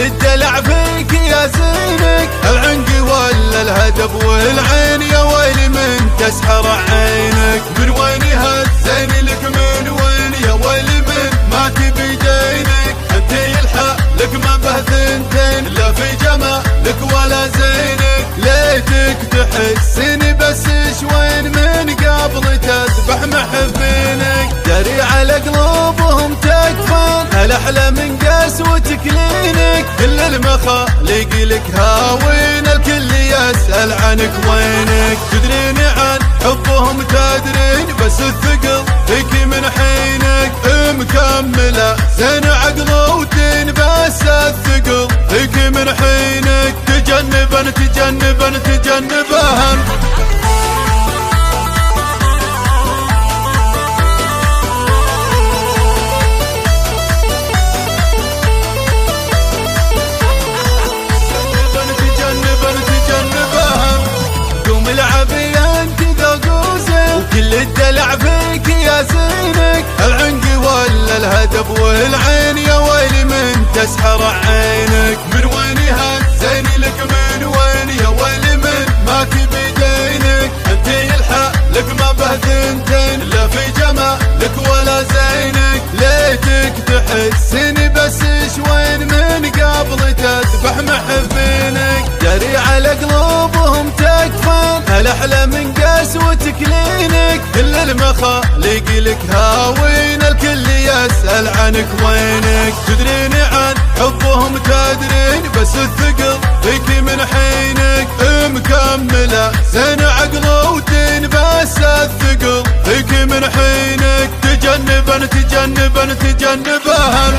الدلع فيك يا زينك، العنق ولا الهدف والعين يا ويلي من تسحر عينك. من وين هالزين لك من وين يا ويلي من ما تبي دينك. انت يلحق لك ما به ثنتين لا في جمالك ولا زينك. ليتك تحسني بس شوين من قبل تذبح محبينك. داري على قلوبهم تكفى الاحلى من قسوتك لينك. كل المخاليق لك هاوين الكل يسأل عنك وينك. تدريني عن حبهم تدرين بس الثقل فيك من حينك. مكملة زين عقل ودين بس الثقل فيك من حينك. تجنبن تجنبن تجنبهن الدلع فيك يا زينك، العنق ولا الهدف والعين يا ويلي من تسحر عينك. من وين هالزين لك من وين يا ويلي من ما تبي دينك. انت يلحق لك ما به ثنتين لا في جمالك ولا زينك. ليتك تحسني بس شوين من قبل تذبح محبينك. داري على قلوبهم تكفى الاحلى من قسوتك لينك. كل المخاليق لك هاوين الكل يسأل عنك وينك. تدريني عن حبهم تدرين بس الثقل فيك من حينك. مكملة زين عقل ودين بس الثقل فيك من حينك. تجنبن تجنبن تجنبهن